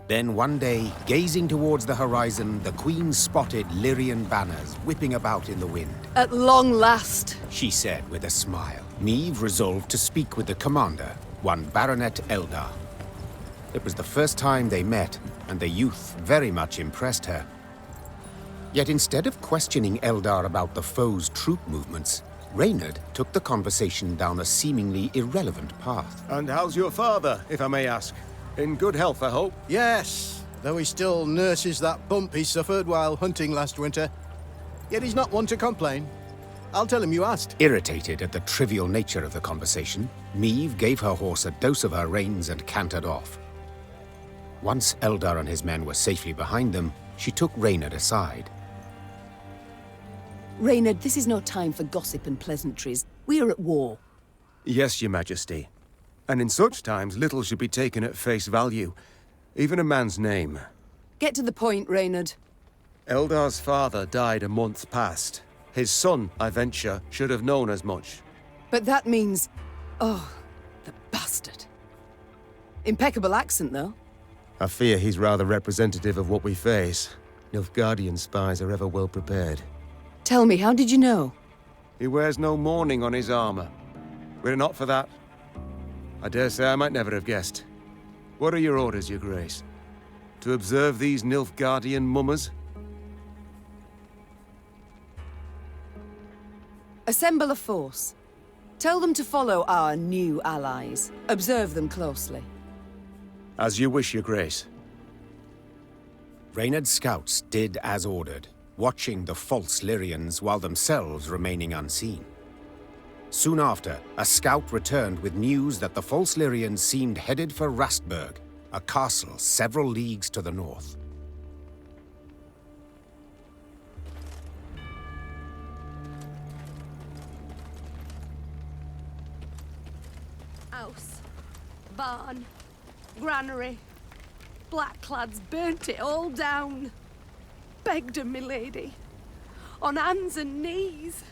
Then one day, gazing towards the horizon, the Queen spotted Lyrian banners whipping about in the wind. At long last, She said with a smile. Niamh resolved to speak with the commander, one Baronet Eldar. It was the first time they met, and the youth very much impressed her. Yet instead of questioning Eldar about the foe's troop movements, Reynard took the conversation down a seemingly irrelevant path. And how's your father, if I may ask? In good health, I hope? Yes, though he still nurses that bump he suffered while hunting last winter. Yet he's not one to complain. I'll tell him you asked. Irritated at the trivial nature of the conversation, Niamh gave her horse a dose of her reins and cantered off. Once Eldar and his men were safely behind them, she took Reynard aside. Reynard, this is no time for gossip and pleasantries. We are at war. Yes, Your Majesty. And in such times, little should be taken at face value. Even a man's name. Get to the point, Reynard. Eldar's father died a month past. His son, I venture, should have known as much. But that means... Oh, the bastard. Impeccable accent, though. I fear he's rather representative of what we face. Nilfgaardian spies are ever well prepared. Tell me, how did you know? He wears no mourning on his armor. Were it not for that, I dare say I might never have guessed. What are your orders, Your Grace? To observe these Nilfgaardian mummers? Assemble a force. Tell them to follow our new allies. Observe them closely. As you wish, Your Grace. Reynard's scouts did as ordered, watching the false Lyrians while themselves remaining unseen. Soon after, a scout returned with news that the false Lyrians seemed headed for Rastburg, a castle several leagues to the north. House, barn, granary, blackclads burnt it all down. Begged 'em, my lady, on hands and knees.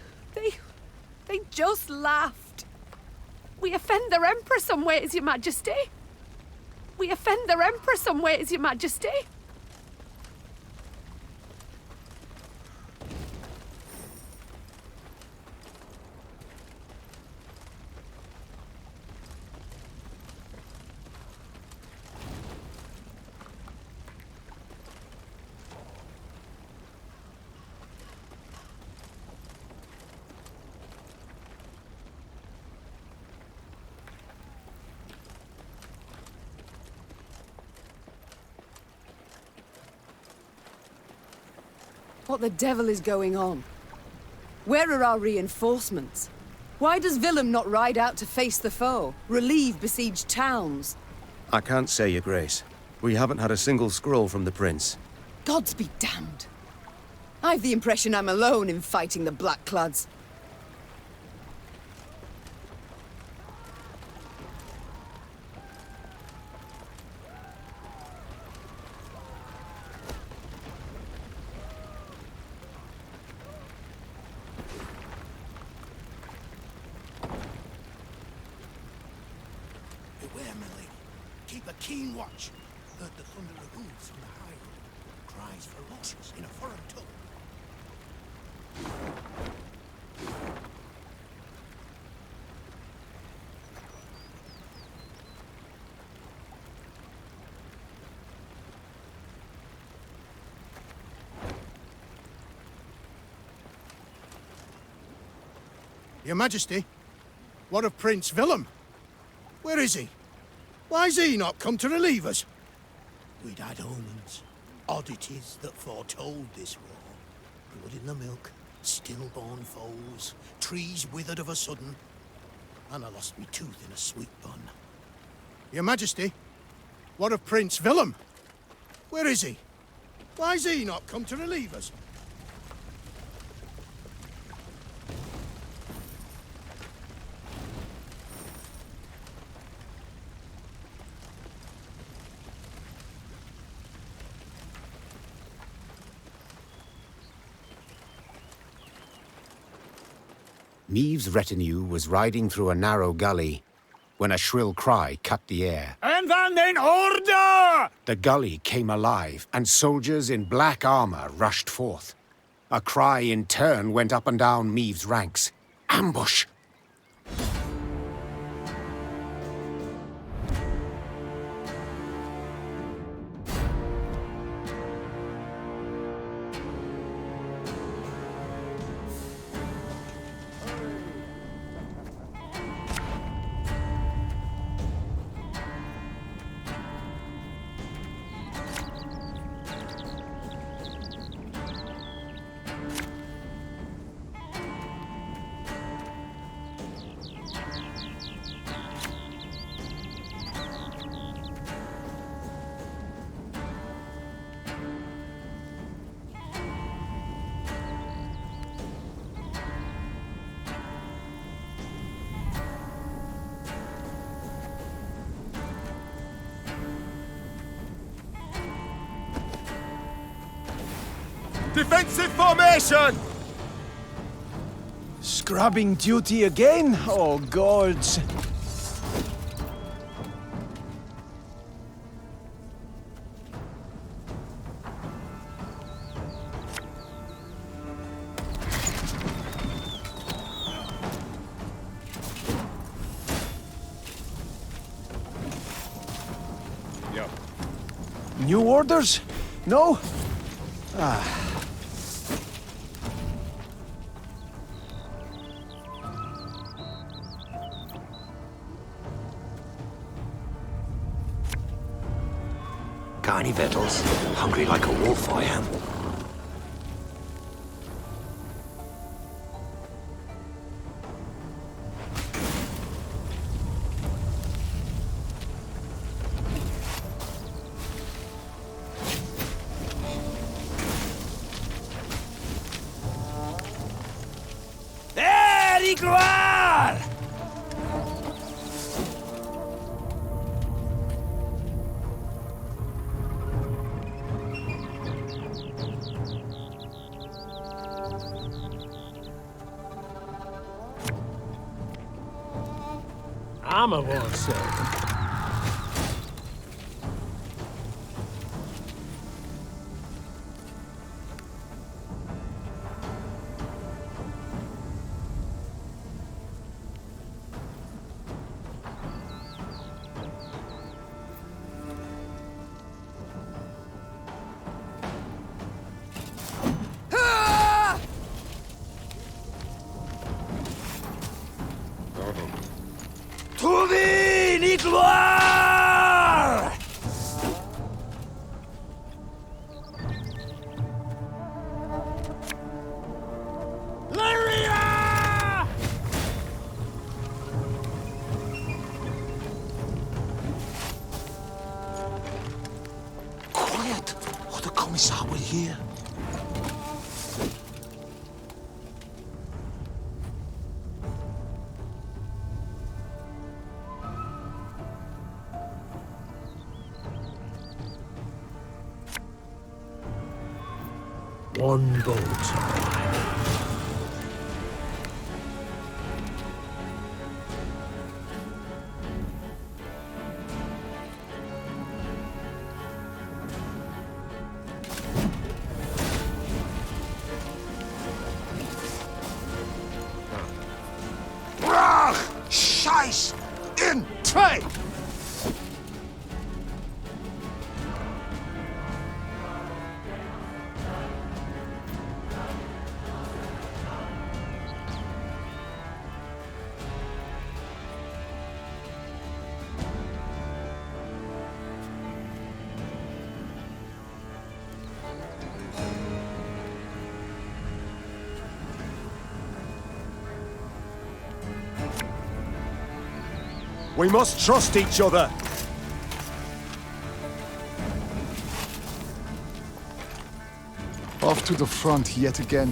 They just laughed. We offend their emperor some ways, Your Majesty. We offend their emperor some ways, Your Majesty. What the devil is going on? Where are our reinforcements? Why does Willem not ride out to face the foe, relieve besieged towns? I can't say, Your Grace. We haven't had a single scroll from the Prince. Gods be damned. I've the impression I'm alone in fighting the Blackclads. Beware, my lady. Keep a keen watch. Heard the thunder of hooves from the high road. Cries ferocious in a foreign tongue. Your Majesty, what of Prince Willem? Where is he? Why's he not come to relieve us? We'd had omens, oddities that foretold this war. Blood in the milk, stillborn foals, trees withered of a sudden, and I lost me tooth in a sweet bun. Your Majesty, what of Prince Willem? Where is he? Why's he not come to relieve us? Niamh's retinue was riding through a narrow gully when a shrill cry cut the air. An man van den Order! The gully came alive, and soldiers in black armor rushed forth. A cry in turn went up and down Meave's ranks. Ambush! Defensive formation! Scrubbing duty again? Oh, gods. Yep. New orders? No? Got any victuals? Hungry like a wolf, I am. There, Igloire! I'm a one second. To thee, Igloire! Lyria! Quiet, or the Commissar will hear. One boat. Brach! Scheiß! In trade! We must trust each other. Off to the front yet again.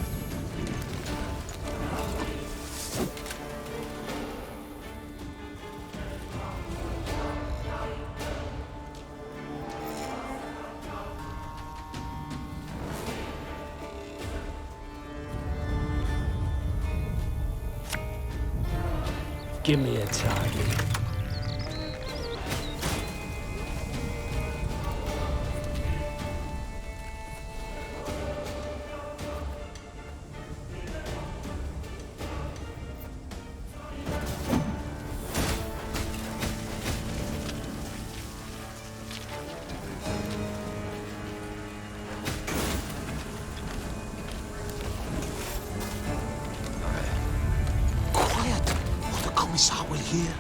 Give me a target. Miss Harwell here?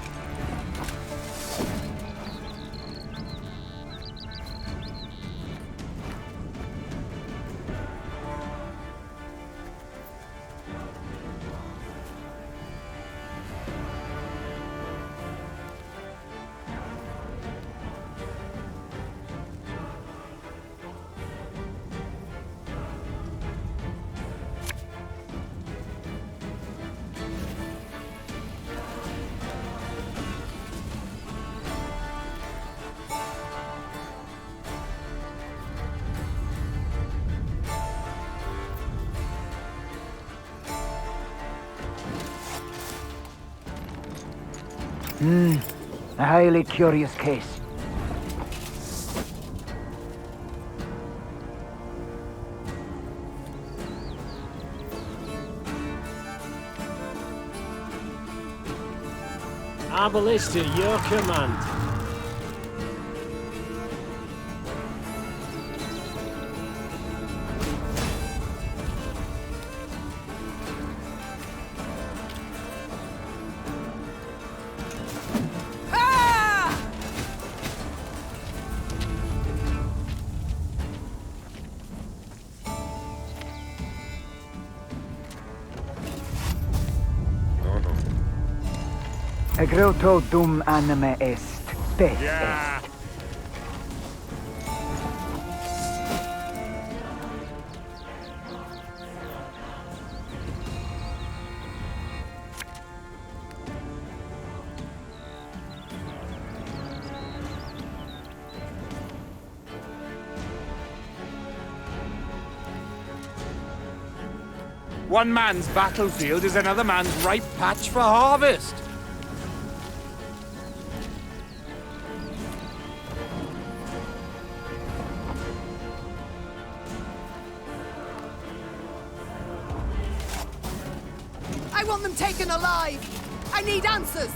A highly curious case. Our ballista, your command. Egreto dum anima est. Spes est. One man's battlefield is another man's ripe patch for harvest. I want them taken alive! I need answers!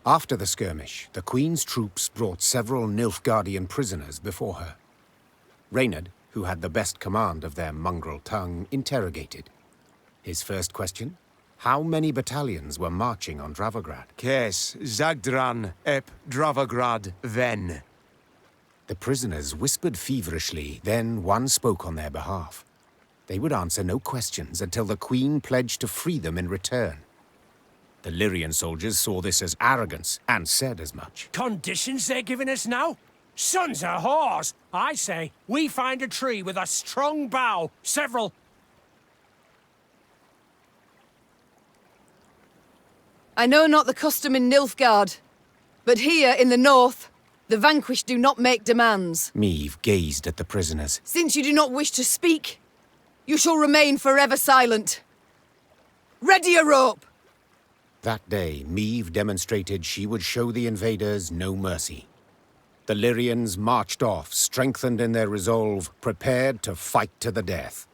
After the skirmish, the Queen's troops brought several Nilfgaardian prisoners before her. Reynard, who had the best command of their mongrel tongue, interrogated. His first question? How many battalions were marching on Dravograd? Kes, Zagdran, Ep, Dravograd, Ven. The prisoners whispered feverishly, then one spoke on their behalf. They would answer no questions until the Queen pledged to free them in return. The Lyrian soldiers saw this as arrogance and said as much. Conditions they're giving us now? Sons of whores! I say, we find a tree with a strong bough, several... I know not the custom in Nilfgaard, but here in the north, the vanquished do not make demands. Meve gazed at the prisoners. Since you do not wish to speak, you shall remain forever silent. Ready a rope! That day, Meve demonstrated she would show the invaders no mercy. The Lyrians marched off, strengthened in their resolve, prepared to fight to the death.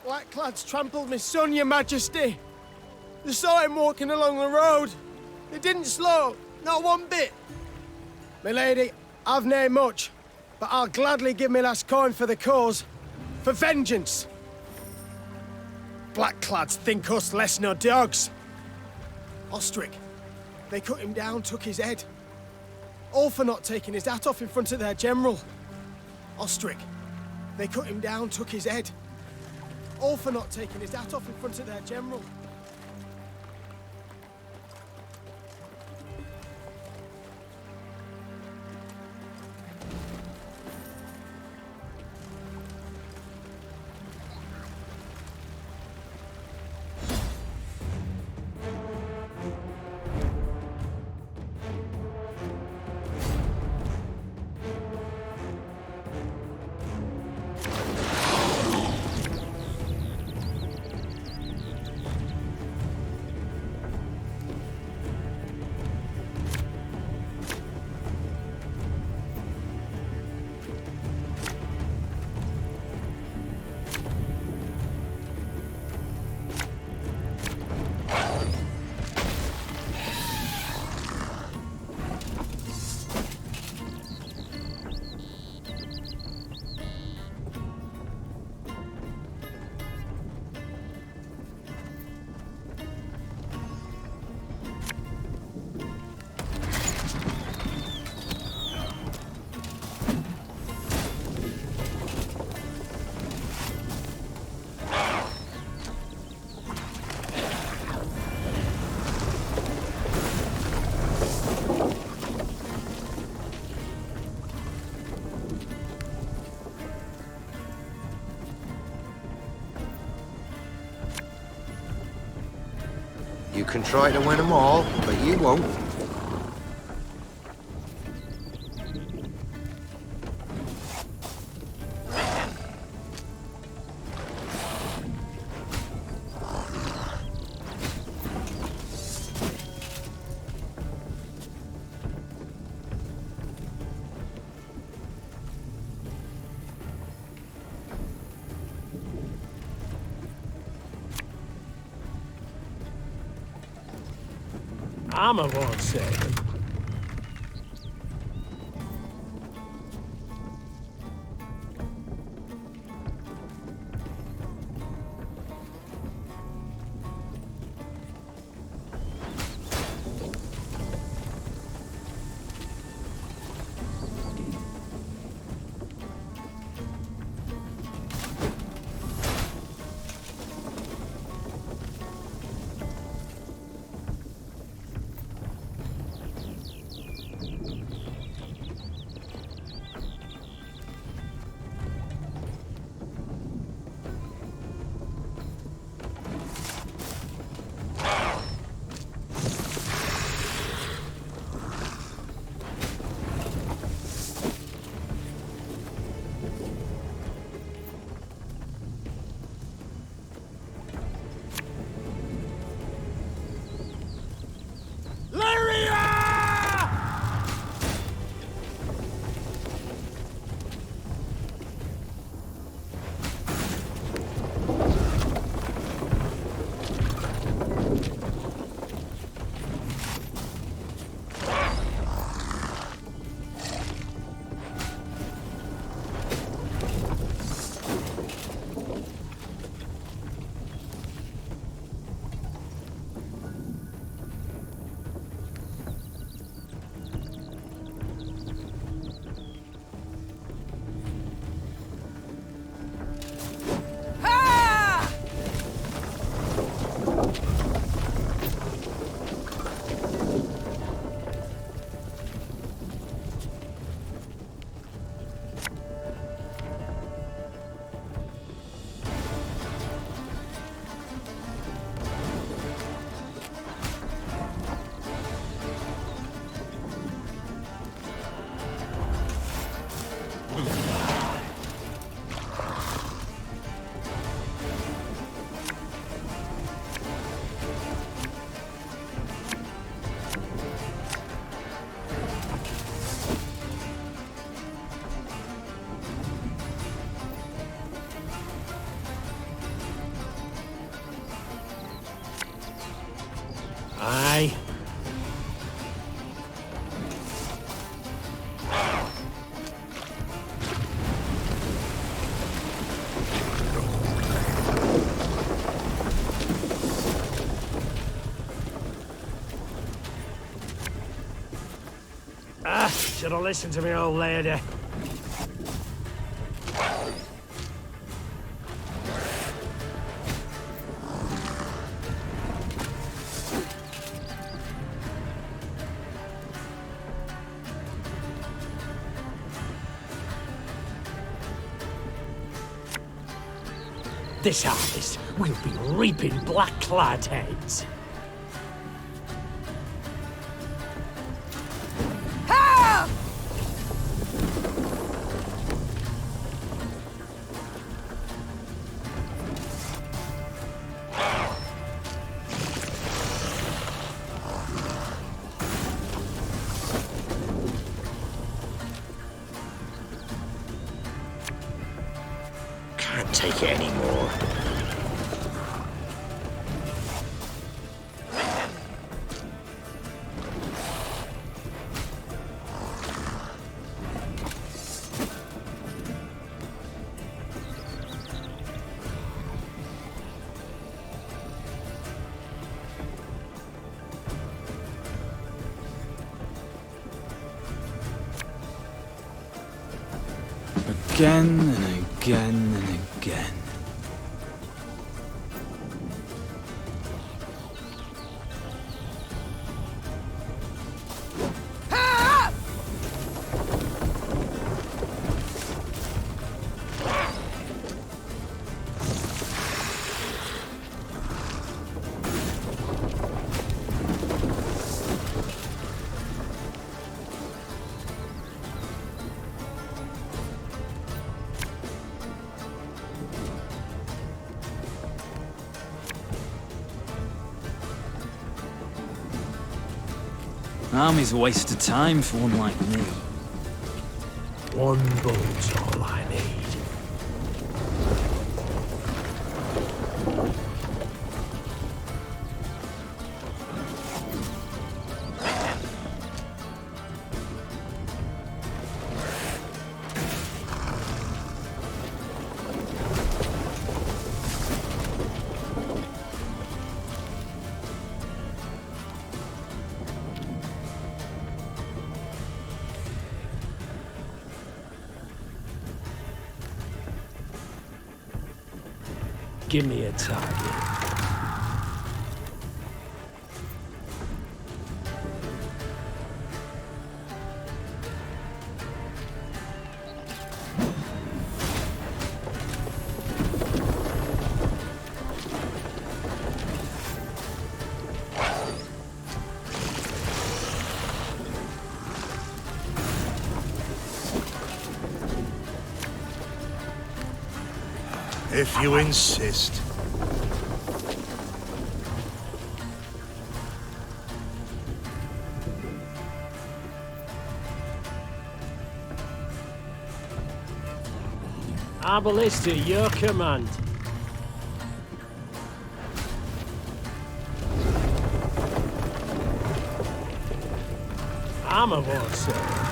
Blackclads trampled my son, your majesty. They saw him walking along the road. They didn't slow, not one bit. My lady, I've nae much, but I'll gladly give me last coin for the cause. For vengeance. Blackclads think us less nor dogs. Ostrich, they cut him down, took his head. All for not taking his hat off in front of their general. Ostrich, they cut him down, took his head. All for not taking his hat off in front of their general. You can try to win them all, but you won't. Armor won't save him. Aye. Should have listened to me old lady. This harvest, we'll be reaping black-clad heads. Can't take it anymore. Again and again and again. Army's a waste of time for one like me. One bullet's all I need. Give me a target. If you insist. Our ballista, your command. Armor war, sir.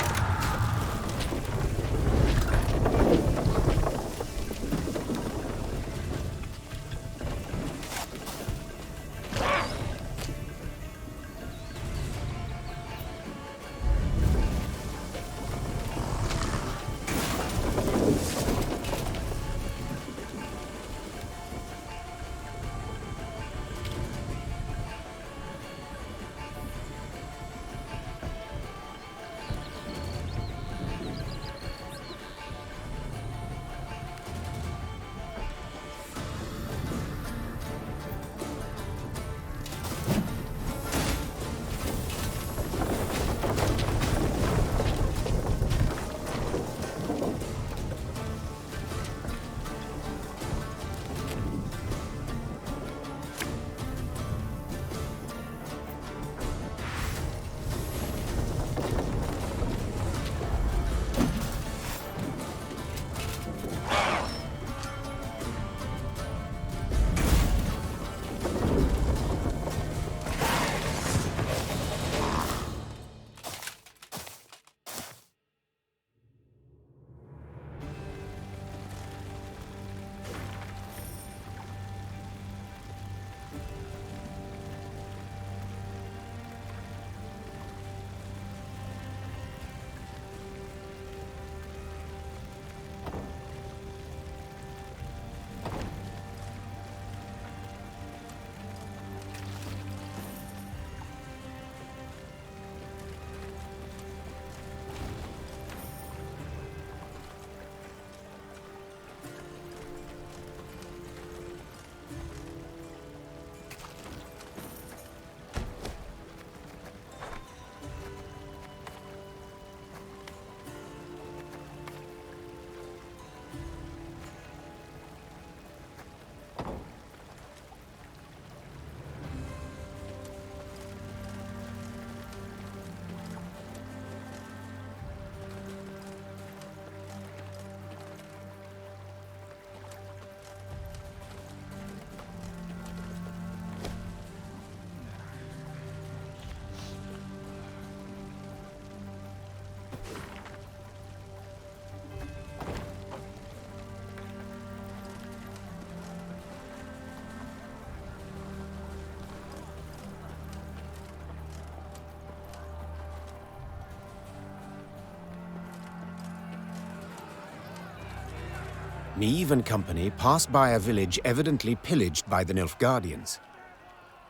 Neve and company passed by a village evidently pillaged by the Nilfgaardians.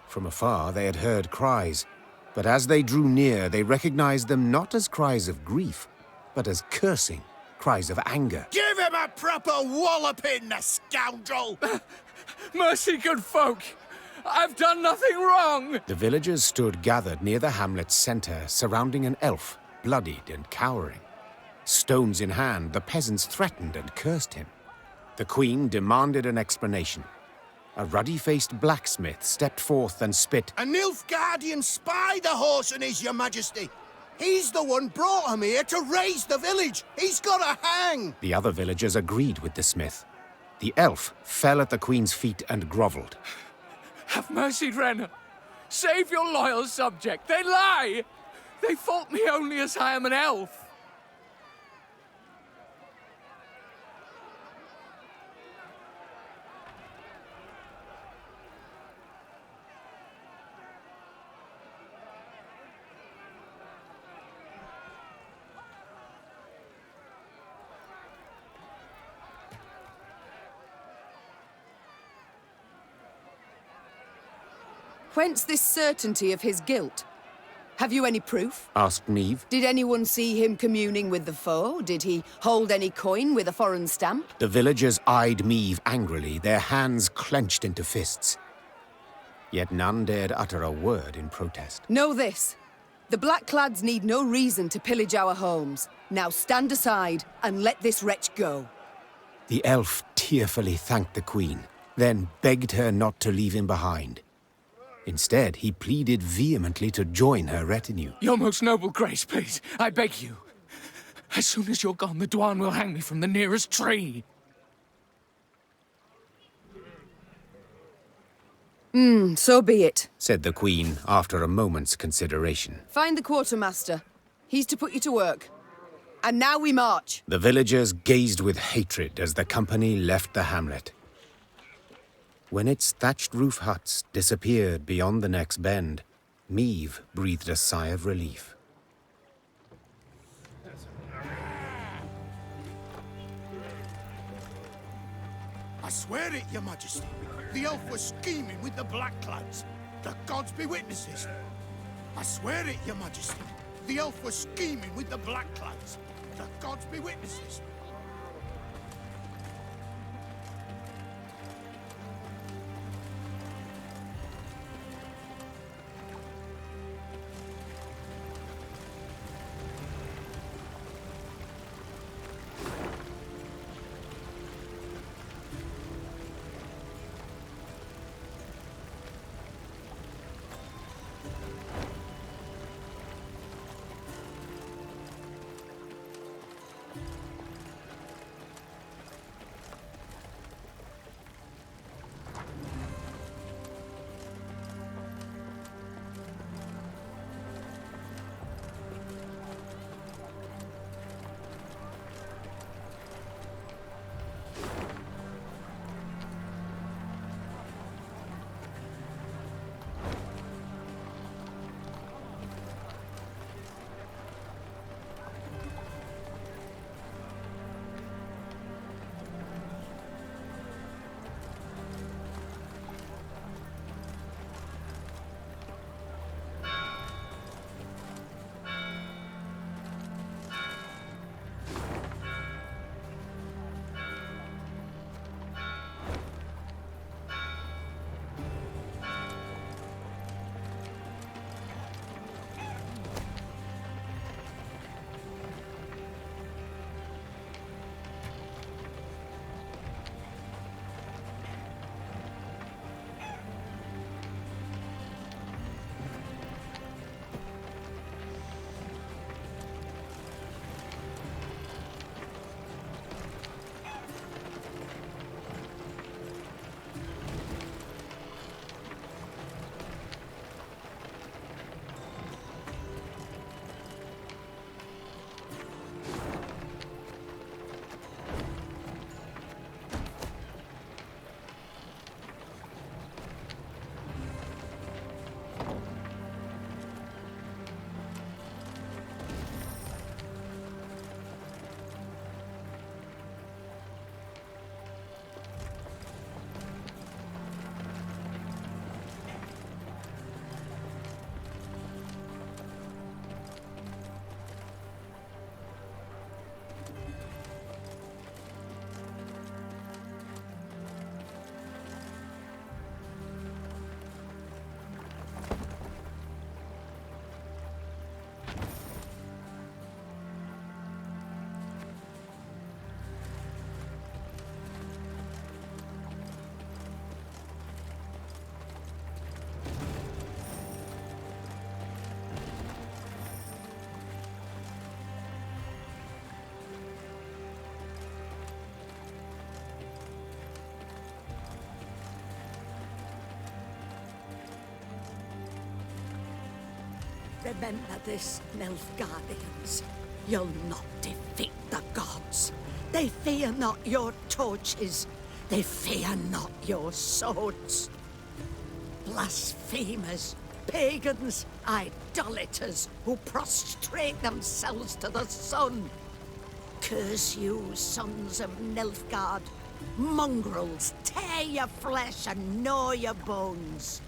From afar, they had heard cries, but as they drew near, they recognized them not as cries of grief, but as cursing, cries of anger. Give him a proper walloping, the scoundrel! Mercy, good folk! I've done nothing wrong! The villagers stood gathered near the hamlet's center, surrounding an elf, bloodied and cowering. Stones in hand, the peasants threatened and cursed him. The queen demanded an explanation. A ruddy-faced blacksmith stepped forth and spit. A Nilfgaardian spy the horse is, your majesty. He's the one brought him here to raise the village. He's gotta hang. The other villagers agreed with the smith. The elf fell at the queen's feet and grovelled. Have mercy, Renner. Save your loyal subject. They lie. They fault me only as I am an elf. Whence this certainty of his guilt? Have you any proof? Asked Niamh. Did anyone see him communing with the foe? Did he hold any coin with a foreign stamp? The villagers eyed Niamh angrily, their hands clenched into fists. Yet none dared utter a word in protest. Know this. The Blackclads need no reason to pillage our homes. Now stand aside and let this wretch go. The elf tearfully thanked the queen, then begged her not to leave him behind. Instead, he pleaded vehemently to join her retinue. Your most noble grace, please, I beg you. As soon as you're gone, the Dwan will hang me from the nearest tree. So be it, said the queen after a moment's consideration. Find the quartermaster. He's to put you to work. And now we march. The villagers gazed with hatred as the company left the hamlet. When its thatched roof huts disappeared beyond the next bend, Niamh breathed a sigh of relief. I swear it, your majesty. The elf was scheming with the Blackclads. The gods be witnesses. I swear it, your majesty. The elf was scheming with the Blackclads. The gods be witnesses. Remember this, Nilfgaardians. You'll not defeat the gods. They fear not your torches. They fear not your swords. Blasphemers, pagans, idolaters who prostrate themselves to the sun. Curse you, sons of Nilfgaard. Mongrels, tear your flesh and gnaw your bones.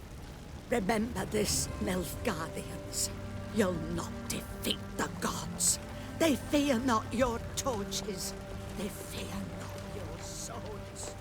Remember this, Nilfgaardians. You'll not defeat the gods. They fear not your torches. They fear not your swords.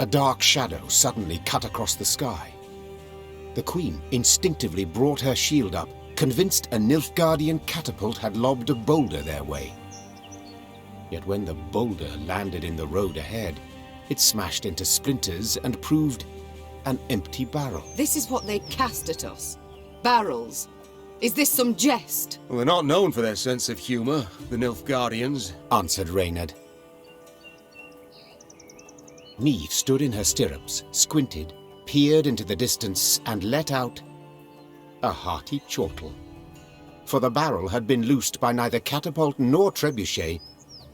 A dark shadow suddenly cut across the sky. The Queen instinctively brought her shield up, convinced a Nilfgaardian catapult had lobbed a boulder their way. Yet when the boulder landed in the road ahead, it smashed into splinters and proved an empty barrel. This is what they cast at us. Barrels. Is this some jest? Well, they're not known for their sense of humour, the Nilfgaardians, answered Reynard. Neve stood in her stirrups, squinted, peered into the distance, and let out a hearty chortle. For the barrel had been loosed by neither catapult nor trebuchet,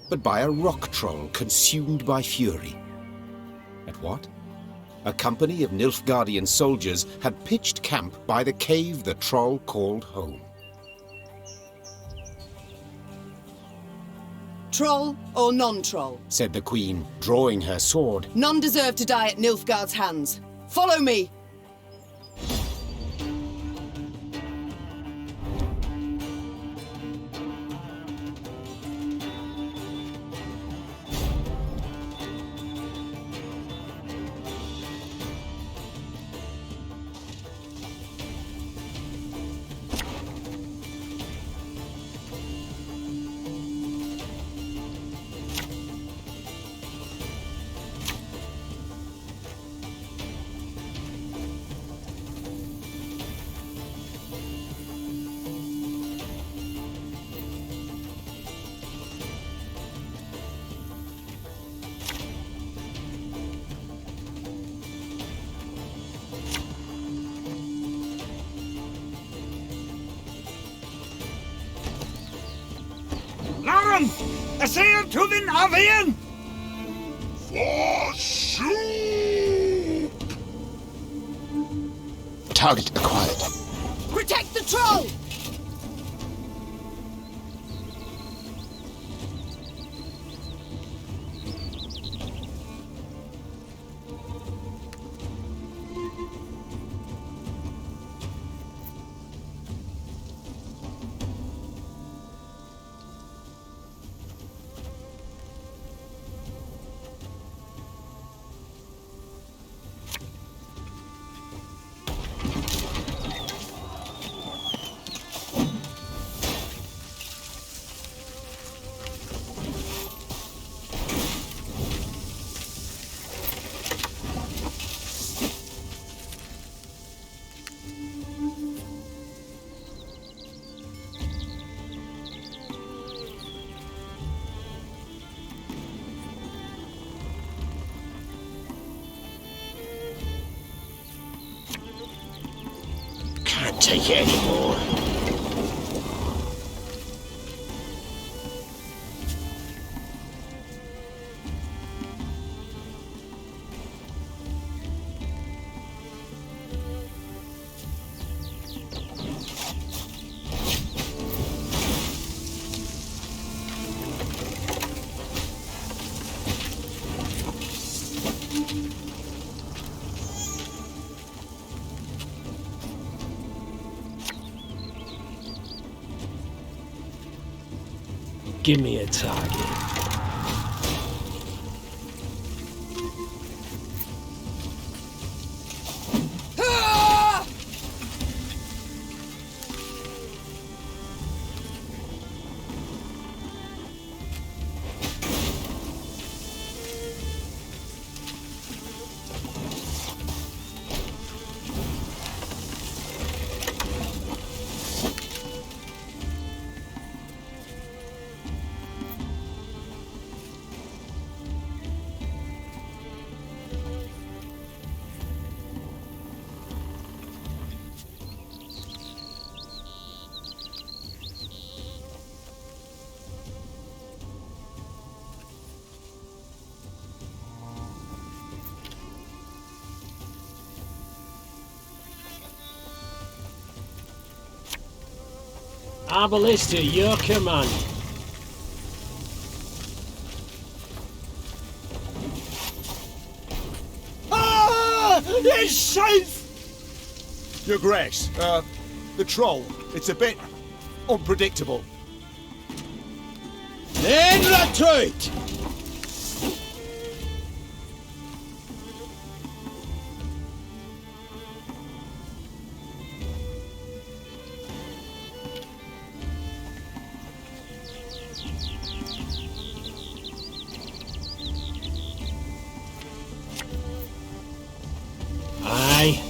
but by a rock troll consumed by fury. At what? A company of Nilfgaardian soldiers had pitched camp by the cave the troll called home. Troll or non-troll? Said the Queen, drawing her sword. None deserve to die at Nilfgaard's hands. Follow me! Gentlemen, assail to the Navian! For Shupe! Target acquired. Protect the troll! Can't take it anymore. Give me a target. Arbalista, your command. Ah! It's safe! Your Grace, the troll, it's a bit unpredictable. Then retreat! Aye.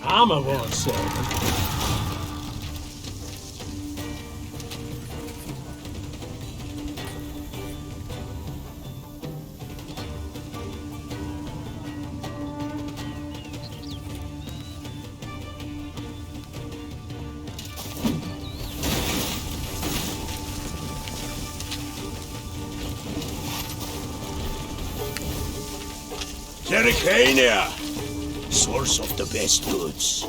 Armor won't save him. Terracania, source of the best goods.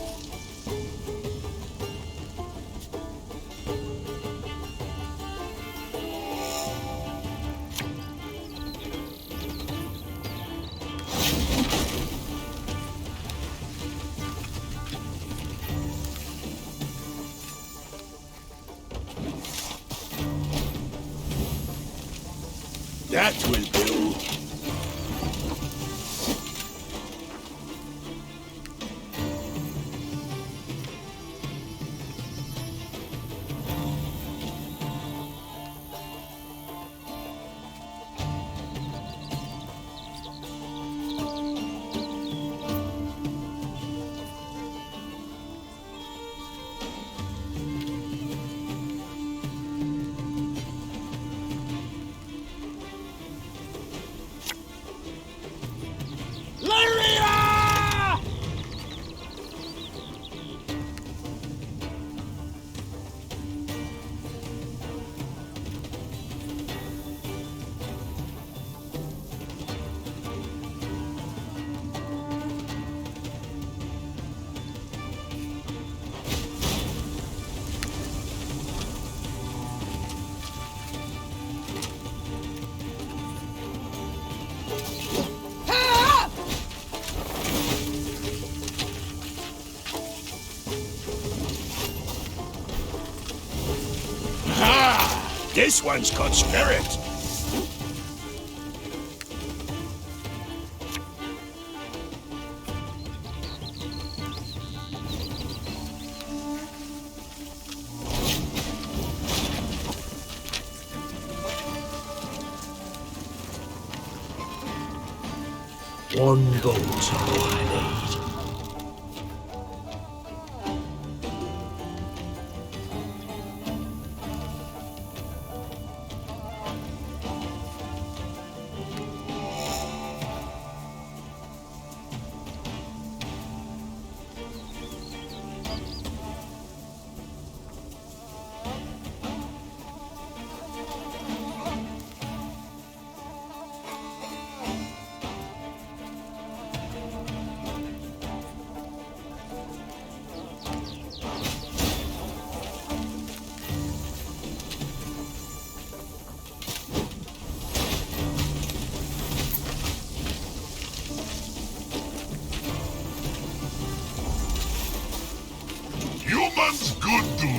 That will do. This one's got spirit. One boat I need. Humans good do.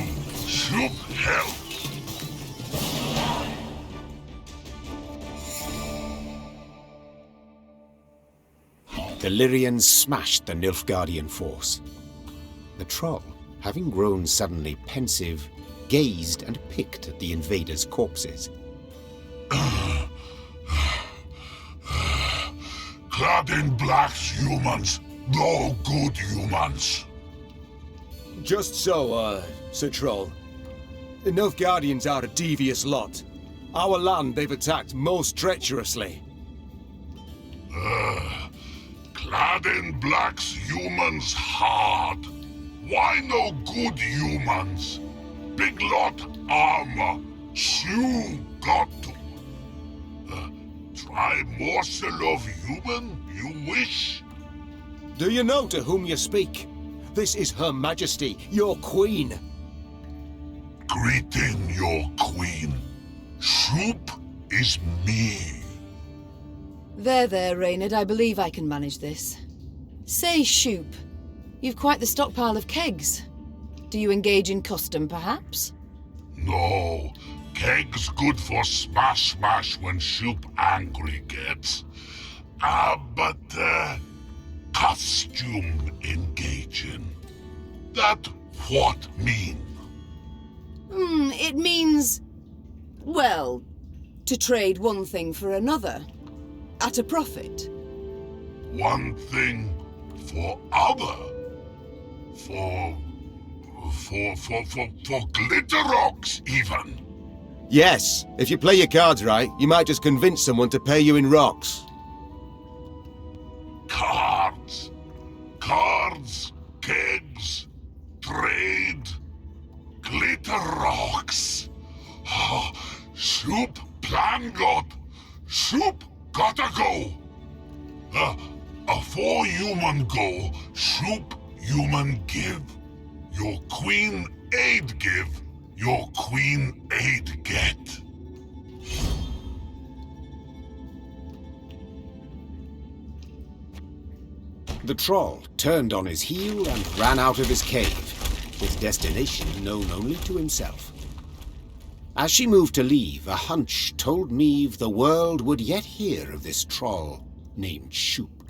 Shupe help. The Lyrians smashed the Nilfgaardian force. The troll, having grown suddenly pensive, gazed and picked at the invaders' corpses. Clad in blacks humans, no good humans. Just so, Sir Troll. The Nilfgaardians are a devious lot. Our land they've attacked most treacherously. Clad in blacks humans hard. Why no good humans? Big lot armor. Shoe got to. Try morsel of human, you wish? Do you know to whom you speak? This is Her Majesty, your queen. Greeting your queen. Shupe is me. There, Reynard. I believe I can manage this. Say, Shupe, you've quite the stockpile of kegs. Do you engage in custom, perhaps? No. Kegs good for smash when Shupe angry gets. But costume engaging. That what mean? It means... well, to trade one thing for another. At a profit. One thing for other. For glitter rocks, even. Yes, if you play your cards right, you might just convince someone to pay you in rocks. Cards, kegs, trade, glitter rocks. Shupe plan got. Shupe gotta go. Afore human go, Shupe human give. Your queen aid give, your queen aid get. The troll turned on his heel and ran out of his cave, his destination known only to himself. As she moved to leave, a hunch told Meve the world would yet hear of this troll named Shupe.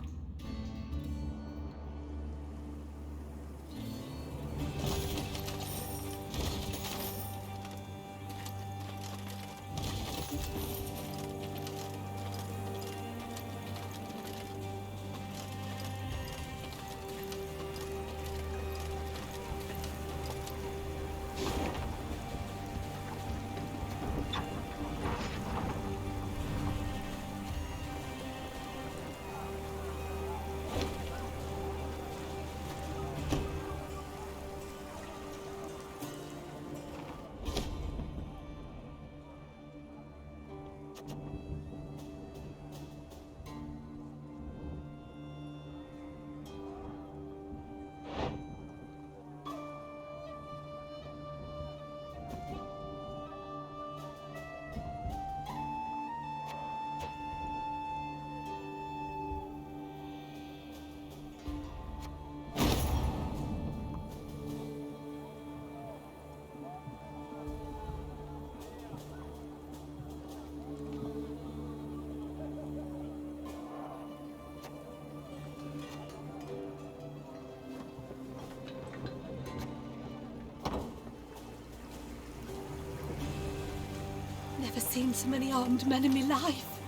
Never seen so many armed men in me life,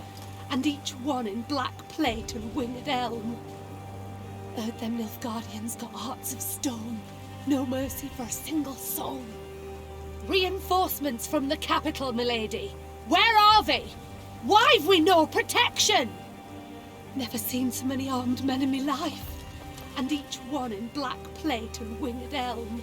and each one in black plate and winged helm. Heard them Nilfgaardians got hearts of stone, no mercy for a single soul. Reinforcements from the capital, milady. Where are they? Why've we no protection? Never seen so many armed men in me life, and each one in black plate and winged helm.